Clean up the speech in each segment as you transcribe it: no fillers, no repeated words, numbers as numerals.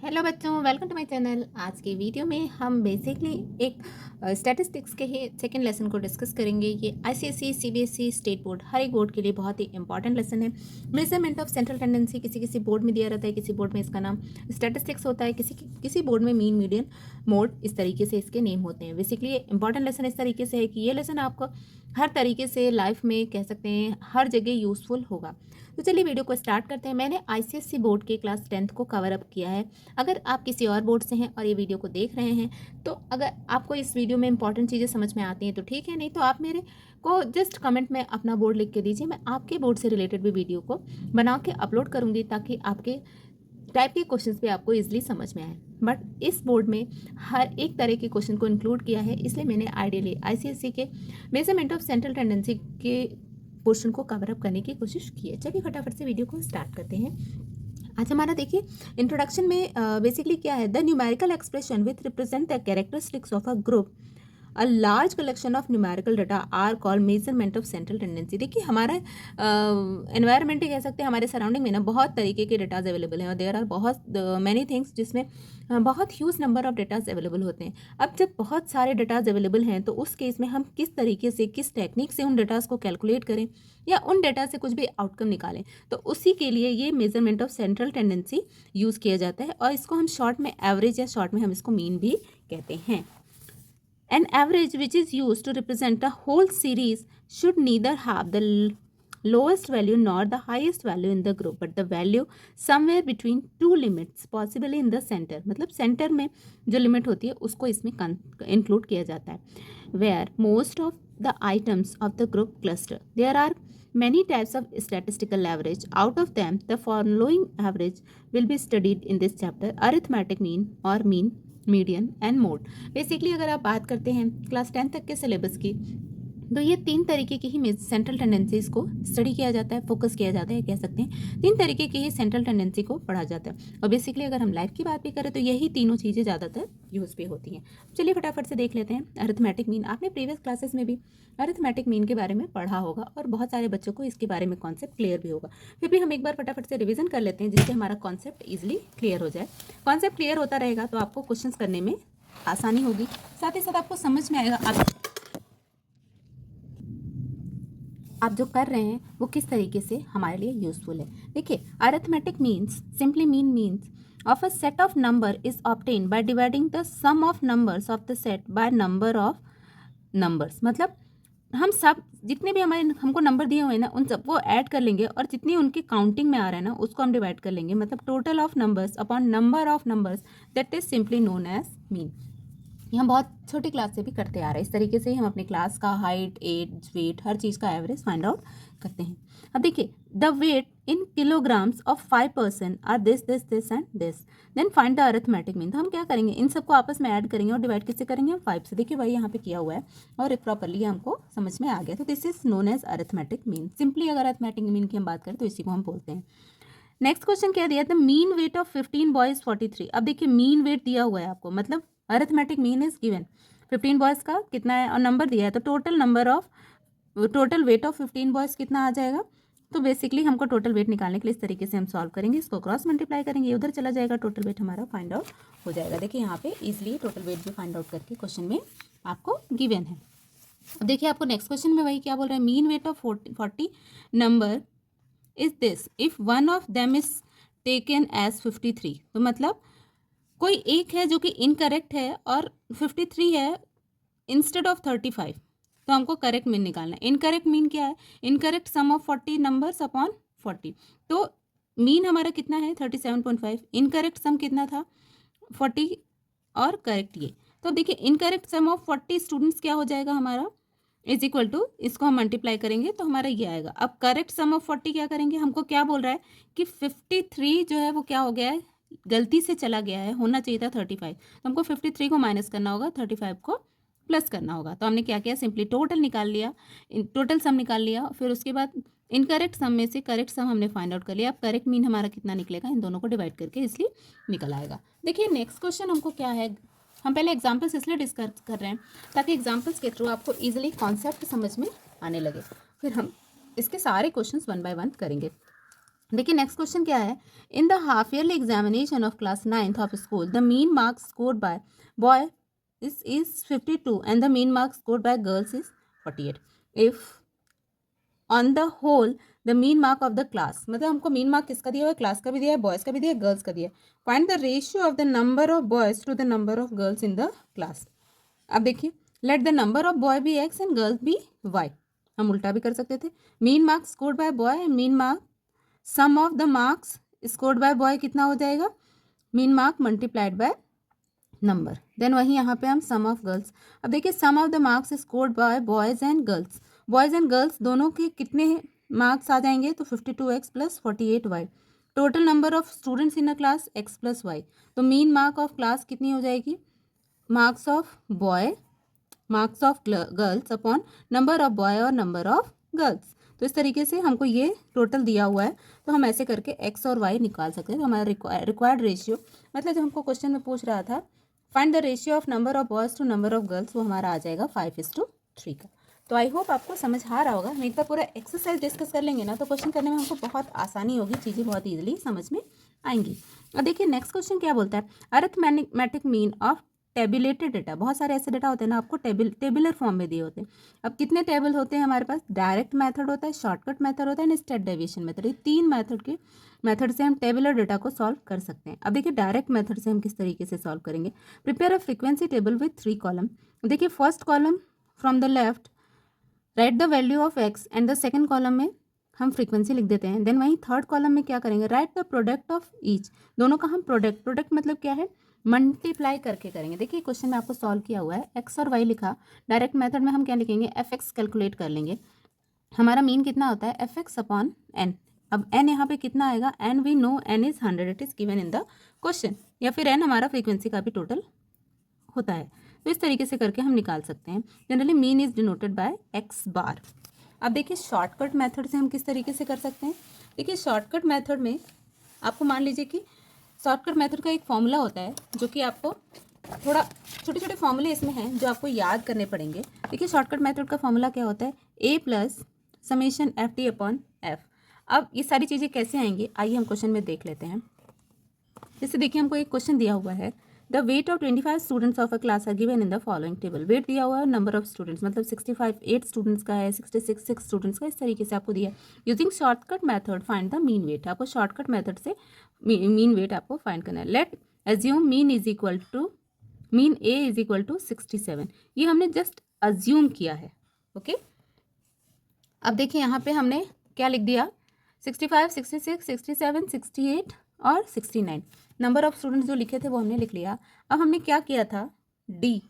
Hello बच्चों, welcome to my channel. आज की वीडियो में हम बेसिकली एक स्टैटिस्टिक्स के ही सेकंड लेसन को डिस्कस करेंगे। ये आईसीएसई, सीबीएसई, स्टेट बोर्ड, हर एक बोर्ड के लिए बहुत ही इंपॉर्टेंट लेसन है। मेजरमेंट ऑफ सेंट्रल टेंडेंसी किसी किसी बोर्ड में दिया रहता है, किसी बोर्ड में इसका नाम स्टैटिस्टिक्स होता है, किसी बोर्ड में मीन, मीडियन, मोड, इस तरीके से इसके नेम होते हैं। बेसिकली ये इंपॉर्टेंट लेसन इस तरीके से है कि ये लेसन आपको हर तरीके से लाइफ में कह सकते हैं हर जगह यूजफुल होगा। तो चलिए वीडियो को स्टार्ट करते हैं। मैंने आईसीएसई बोर्ड के क्लास 10th को कवर अप किया है। अगर आप किसी और बोर्ड से हैं और ये वीडियो को देख रहे हैं तो अगर आपको इस वीडियो में इंपॉर्टेंट चीज़ें समझ में आती हैं तो ठीक है, नहीं तो आप मेरे को जस्ट कमेंट में अपना बोर्ड लिख के दीजिए। मैं आपके बोर्ड से रिलेटेड भी वीडियो को बना के अपलोड करूँगी ताकि आपके टाइप के क्वेश्चंस भी आपको इजीली समझ में आए। बट इस बोर्ड में हर एक तरह के क्वेश्चन को इंक्लूड किया है, इसलिए मैंने आइडियली आईसीएसई के मेजरमेंट ऑफ सेंट्रल टेंडेंसी के पोर्शन को कवर अप करने की कोशिश की है। चलिए फटाफट से वीडियो को स्टार्ट करते हैं। आज हमारा देखिए इंट्रोडक्शन में बेसिकली क्या है, the numerical expression with represent the characteristics of a group, a large collection of numerical data are called measurement of central tendency. देखिए हमारा एनवायरनमेंट ही कह सकते हैं, हमारे सराउंडिंग में ना बहुत तरीके के डेटाज अवेलेबल हैं और देयर आर बहुत मैनी थिंग्स जिसमें बहुत huge number of datas available होते हैं। अब जब बहुत सारे डेटाज अवेलेबल हैं तो उस केस में हम किस तरीके से, किस टेक्निक से उन डेटाज को कैलकुलेट करें या उन डेटा से कुछ भी आउटकम निकालें, तो उसी के लिए ये measurement of central tendency use किया जाता है और इसको हम शॉर्ट में एवरेज या शॉर्ट में हम इसको मीन भी कहते हैं। An average which is used to represent a whole series should neither have the lowest value nor the highest value in the group, but the value somewhere between two limits, possibly in the center. मतलब centre में जो limit होती है उसको इसमें include किया जाता है। Where most of the items of the group cluster, there are many types of statistical average. Out of them, the following average will be studied in this chapter: arithmetic mean or mean, median and mode. Basically अगर आप बात करते हैं class 10 तक के syllabus की, तो ये तीन तरीके की ही सेंट्रल टेंडेंसीज को स्टडी किया जाता है, फोकस किया जाता है, कह सकते हैं तीन तरीके की ही सेंट्रल टेंडेंसी को पढ़ा जाता है। और बेसिकली अगर हम लाइफ की बात भी करें तो यही तीनों चीज़ें ज़्यादातर यूज़ भी होती हैं। चलिए फटाफट से देख लेते हैं अरिथमेटिक मीन। आपने प्रीवियस क्लासेस में भी अरिथमेटिक मीन के बारे में पढ़ा होगा और बहुत सारे बच्चों को इसके बारे में कॉन्सेप्ट क्लियर भी होगा। फिर भी हम एक बार फटाफट से रिविजन कर लेते हैं जिससे हमारा कॉन्सेप्ट ईजिली क्लियर हो जाए। कॉन्सेप्ट क्लियर होता रहेगा तो आपको क्वेश्चन करने में आसानी होगी, साथ ही साथ आपको समझ में आएगा आप जो कर रहे हैं वो किस तरीके से हमारे लिए यूजफुल है। देखिए arithmetic means simply means of a set of number is obtain by dividing the sum of numbers of the set by number of numbers. मतलब हम सब जितने भी हमको नंबर दिए हुए हैं ना उन सबको ऐड कर लेंगे और जितनी उनकी काउंटिंग में आ रहा है ना उसको हम डिवाइड कर लेंगे। मतलब total of numbers upon number of numbers, that is simply known as mean. ये हम बहुत छोटी क्लास से भी करते आ रहे हैं। इस तरीके से ही हम अपनी क्लास का हाइट, एज, वेट, हर चीज़ का एवरेज फाइंड आउट करते हैं। अब देखिए the weight in kilograms of 5 person are this this this and this, then find the arithmetic mean. तो हम क्या करेंगे, इन सबको आपस में ऐड करेंगे और डिवाइड किससे करेंगे, हम 5 से। देखिए भाई यहाँ पे किया हुआ है और प्रॉपरली हमको समझ में आ गया। तो this is known as arithmetic mean. Simply अगर अरिथमेटिक मीन की हम बात करें तो इसी को हम बोलते हैं। नेक्स्ट क्वेश्चन क्या दिया, the mean weight of 15 boys 43। अब देखिए मीन वेट दिया हुआ है आपको, मतलब arithmetic mean is given. 15 boys का कितना है और नंबर दिया है, तो टोटल वेट ऑफ 15 बॉयज कितना आ जाएगा। तो बेसिकली हमको टोटल वेट निकालने के लिए इस तरीके से हम सॉल्व करेंगे, इसको क्रॉस मल्टीप्लाई करेंगे, ये उधर चला जाएगा, टोटल वेट हमारा फाइंड आउट हो जाएगा। देखिए यहाँ पे इजिली टोटल वेट भी फाइंड आउट करके क्वेश्चन में आपको गिवन है। देखिए आपको नेक्स्ट क्वेश्चन में वही क्या बोल रहे हैं, mean weight of 40 number is this if one of them is taken as 53। तो मतलब कोई एक है जो कि इनकरेक्ट है और 53 है इंस्टेड ऑफ 35, तो हमको करेक्ट मीन निकालना है। इनकरेक्ट मीन क्या है, incorrect sum of 40 numbers upon 40। तो मीन हमारा कितना है 37.5, इनकरेक्ट सम कितना था 40 और करेक्ट ये। तो देखिए इनकरेक्ट सम ऑफ 40 स्टूडेंट्स क्या हो जाएगा हमारा, इज इक्वल टू, इसको हम मल्टीप्लाई करेंगे तो हमारा ये आएगा। अब करेक्ट सम ऑफ 40 क्या करेंगे, हमको क्या बोल रहा है कि 53 जो है वो क्या हो गया है, गलती से चला गया है, होना चाहिए था 35। तो हमको 53 को माइनस करना होगा, 35 को प्लस करना होगा। तो हमने क्या किया, सिंपली टोटल निकाल लिया, टोटल सम निकाल लिया, फिर उसके बाद इनकरेक्ट सम में से करेक्ट सम हमने फाइंड आउट कर लिया। अब करेक्ट मीन हमारा कितना निकलेगा, इन दोनों को डिवाइड करके इसलिए निकल आएगा। देखिए नेक्स्ट क्वेश्चन हमको क्या है, हम पहले एग्जाम्पल्स इसलिए डिस्कस कर रहे हैं ताकि एग्जाम्पल्स के थ्रू आपको ईजिली कॉन्सेप्ट समझ में आने लगे। फिर हम इसके सारे क्वेश्चंस वन बाय वन करेंगे। देखिए नेक्स्ट क्वेश्चन क्या है, in the half yearly examination of class 9th of school the mean marks scored by boy is 52 and the mean marks scored by girls is 48. If on the whole the mean mark of the class, मतलब हमको mean mark किसका दिया हुआ है, class का भी दिया है, बॉयज़ का भी दिया है, गर्ल्स का दिया है. Find the ratio of the number of boys to the number of girls in the class. अब देखिए, let the number of boy be X and girls be Y. हम उल्टा भी कर सकते थे. Mean marks scored by boy and mean mark sum of the marks scored by boy कितना हो जाएगा, mean mark multiplied by number. Then वही यहाँ पे हम सम ऑफ गर्ल्स. अब देखिए sum of the marks scored by boys and girls, boys and girls दोनों के कितने मार्क्स आ जाएंगे, तो 52x plus 48y. Total number of students in a class x plus y. तो मीन मार्क ऑफ क्लास कितनी हो जाएगी, marks of boy marks of girls upon number of boy और नंबर ऑफ गर्ल्स. तो इस तरीके से हमको ये टोटल दिया हुआ है, तो हम ऐसे करके x और y निकाल सकते हैं. तो हमारा रिक्वायर्ड रेशियो, मतलब जो हमको क्वेश्चन में पूछ रहा था find the ratio of number of boys to number of girls, वो हमारा आ जाएगा 5:3 का. तो आई होप आपको समझ आ रहा होगा. हम एक बार पूरा एक्सरसाइज डिस्कस कर लेंगे ना, तो क्वेश्चन करने में हमको बहुत आसानी होगी, चीज़ें बहुत ईजिली समझ में आएंगी. और देखिए नेक्स्ट क्वेश्चन क्या बोलता है, arithmetic mean of tabulated data. बहुत सारे ऐसे डेटा होते हैं ना, आपको टेबुलर फॉर्म में दिए होते हैं. अब कितने टेबल होते हैं हमारे पास, डायरेक्ट मेथड होता है, शॉर्टकट मेथड होता है एंड स्टेप डेविएशन मेथड. ये 3 मेथड से हम टेबुलर डेटा को सॉल्व कर सकते हैं. अब देखिए डायरेक्ट मेथड से हम किस तरीके से सॉल्व करेंगे. Prepare a frequency table with 3 column. देखिए first column from the left write the value of x and the second column में हम फ्रीक्वेंसी लिख देते हैं. देन वहीं थर्ड कॉलम में क्या करेंगे, right the product of each. दोनों का हम प्रोडक्ट मतलब क्या है, मल्टीप्लाई करके करेंगे. देखिए क्वेश्चन में आपको सॉल्व किया हुआ है, एक्स और वाई लिखा. डायरेक्ट मेथड में हम क्या लिखेंगे, एफ एक्स कैलकुलेट कर लेंगे. हमारा मीन कितना होता है, एफ एक्स अपॉन एन. अब एन यहाँ पे कितना आएगा, N we know N is 100, it is given in the question. या फिर एन हमारा फ्रीक्वेंसी का भी टोटल होता है. तो इस तरीके से करके हम निकाल सकते हैं. Generally mean is denoted by x bar. अब देखिए शॉर्टकट मेथड से हम किस तरीके से कर सकते हैं. देखिए शॉर्टकट मेथड में आपको मान लीजिए कि शॉर्टकट मेथड का एक फॉर्मूला होता है, जो कि आपको थोड़ा छोटे छोटे फॉर्मूले इसमें हैं जो आपको याद करने पड़ेंगे. देखिए शॉर्टकट मेथड का फॉर्मूला क्या होता है, a plus summation f t upon f. अब ये सारी चीज़ें कैसे आएंगी, आइए हम क्वेश्चन में देख लेते हैं. जैसे देखिए हमको एक क्वेश्चन दिया हुआ है, the weight of 25 students of a class are given in the following table. Weight दिया हुआ है, नंबर ऑफ स्टूडेंट्स मतलब 65 8 स्टूडेंट्स का है, 66 6 स्टूडेंट्स का. इस तरीके से आपको दिया. Using shortcut method find the mean weight. आपको शॉर्टकट मेथड से मीन वेट आपको फाइंड करना है. Let assume mean A is equal to 67. ये हमने जस्ट अज्यूम किया है. ओके अब देखिए यहाँ पे हमने क्या लिख दिया, 65 66 67 68 और 69. नंबर ऑफ स्टूडेंट्स जो लिखे थे वो हमने लिख लिया. अब हमने क्या किया था, डी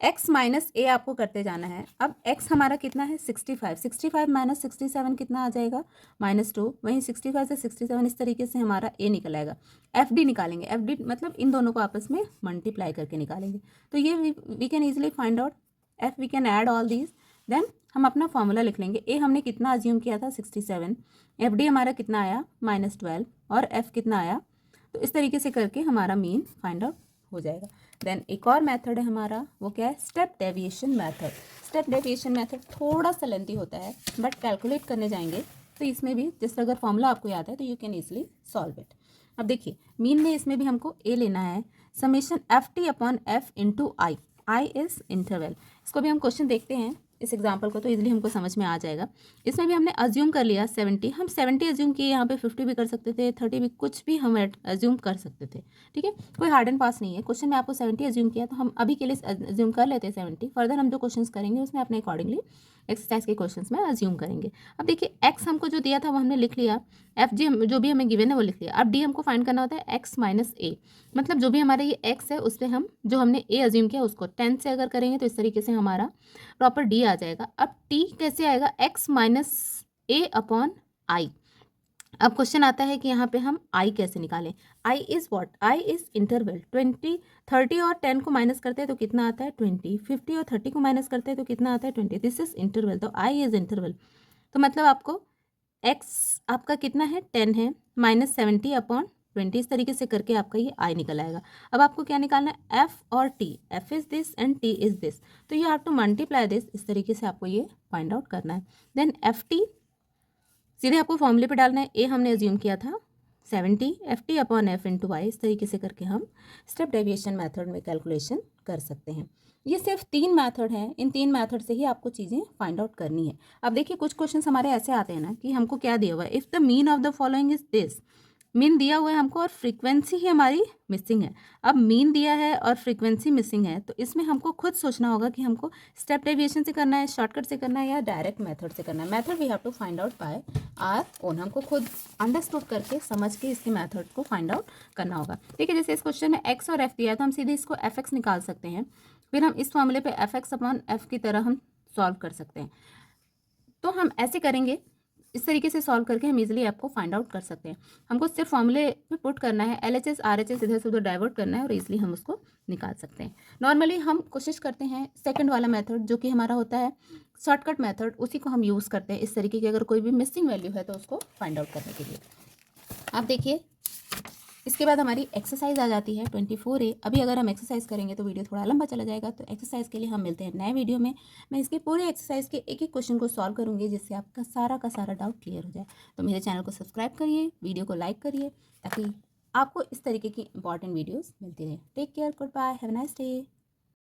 एक्स माइनस ए आपको करते जाना है. अब एक्स हमारा कितना है, 65 माइनस 67 कितना आ जाएगा, -2. वहीं 65 से 67 इस तरीके से हमारा ए निकल आएगा. एफ डी निकालेंगे, एफ डी मतलब इन दोनों को आपस में मल्टीप्लाई करके निकालेंगे. तो ये we can easily find out F, we can add all these. देन हम अपना फॉर्मूला लिख लेंगे. ए हमने कितना अज्यूम किया था, 67. एफ डी हमारा कितना आया, -12. और एफ कितना आया. तो इस तरीके से करके हमारा मीन फाइंड आउट हो जाएगा. देन एक और मेथड है हमारा, वो क्या है, step deviation method. Step deviation method थोड़ा सा लेंथी होता है, बट कैलकुलेट करने जाएंगे तो इसमें भी जैसे अगर फॉर्मूला आपको याद है तो you can easily solve it. अब देखिए मीन में इसमें भी हमको ए लेना है. Summation f t upon F into I. I is interval. इसको भी हम क्वेश्चन देखते हैं इस एग्जाम्पल को, तो इजीली हमको समझ में आ जाएगा. इसमें भी हमने अज्यूम कर लिया 70. हम 70 अज्यूम किए, यहाँ पे 50 भी कर सकते थे, 30 भी, कुछ भी हम अज्यूम कर सकते थे. ठीक है, कोई हार्ड एंड पास नहीं है. क्वेश्चन में आपको 70 अज्यूम किया, तो हम अभी के लिए अज्यूम कर लेते हैं 70. फर्दर हम जो क्वेश्चन करेंगे उसमें अपने अकॉर्डिंगली एक्सरसाइज के क्वेश्चन में अज्यूम करेंगे. अब देखिए एक्स हमको जो दिया था वो हमने लिख लिया, एफ जी जो भी हमें गिवन है वो लिख लिया. अब डी हमको फाइंड करना होता है एक्स माइनस ए. मतलब जो भी हमारा ये एक्स है उस पर हम जो हमने ए अज्यूम किया उसको 10 से अगर करेंगे तो इस तरीके से हमारा प्रॉपर डी आ जाएगा. अब टी कैसे आएगा, x minus A upon I. अब क्वेश्चन आता है कि यहाँ पे हम आई कैसे निकालें. I is what, i is interval. 20 30 और 10 को माइनस करते हैं तो कितना आता है 20. 50 और 30 को माइनस करते हैं तो कितना आता है 20. This is interval. तो आई इज़ इंटरवल. तो मतलब आपको एक्स आपका कितना है 10 है, -70 अपॉन 20. इस तरीके से करके आपका ये आई निकल आएगा. अब आपको क्या निकालना है, एफ और t. F is this and t is this. तो you have to multiply this. इस तरीके से आपको ये फाइंड आउट करना है. देन एफ टी सीधे आपको फॉर्मूले पे डालना है। ए हमने अज्यूम किया था 70 FT/F/y, इस तरीके से करके हम स्टेप डेविएशन मेथड में कैलकुलेशन कर सकते हैं। ये सिर्फ 3 मेथड हैं, इन 3 मेथड से ही आपको चीज़ें फाइंड आउट करनी है। अब देखिए कुछ क्वेश्चंस हमारे ऐसे आते हैं ना कि हमको क्या दिया हुआ है, if the mean of the following is this, mean दिया हुआ है हमको और फ्रीक्वेंसी ही हमारी मिसिंग है। अब मीन दिया है और फ्रीक्वेंसी मिसिंग है, तो इसमें हमको खुद सोचना होगा कि हमको स्टेप डेविएशन से करना है, शॉर्टकट से करना है या डायरेक्ट मेथड से करना है। Method we have to find out by our own, हमको खुद अंडरस्टूड करके समझ के इसके मेथड को फाइंड आउट करना होगा। ठीक है, जैसे इस क्वेश्चन में एक्स और एफ दिया है तो हम सीधे इसको एफ एक्स निकाल सकते हैं, फिर हम इस फॉर्मूले पे एफ एक्स अपॉन एफ की तरह हम सॉल्व कर सकते हैं। तो हम ऐसे करेंगे, इस तरीके से सॉल्व करके हम इजीली आपको फाइंड आउट कर सकते हैं। हमको सिर्फ फॉर्मूले पे पुट करना है, LHS RHS इधर से उधर डाइवर्ट करना है और इजीली हम उसको निकाल सकते हैं। नॉर्मली हम कोशिश करते हैं सेकंड वाला मेथड जो कि हमारा होता है शॉर्टकट मेथड, उसी को हम यूज़ करते हैं इस तरीके की, अगर कोई भी मिसिंग वैल्यू है तो उसको फाइंड आउट करने के लिए। आप देखिए इसके बाद हमारी एक्सरसाइज आ जाती है 24A। अभी अगर हम एक्सरसाइज करेंगे तो वीडियो थोड़ा लंबा चला जाएगा, तो एक्सरसाइज के लिए हम मिलते हैं नए वीडियो में। मैं इसके पूरे एक्सरसाइज के एक एक क्वेश्चन को सॉल्व करूंगी जिससे आपका सारा का सारा डाउट क्लियर हो जाए। तो मेरे चैनल को सब्सक्राइब करिए, वीडियो को लाइक करिए ताकि आपको इस तरीके की इंपॉर्टेंट वीडियोज़ मिलती रहे। Take care, good bye, have a nice day.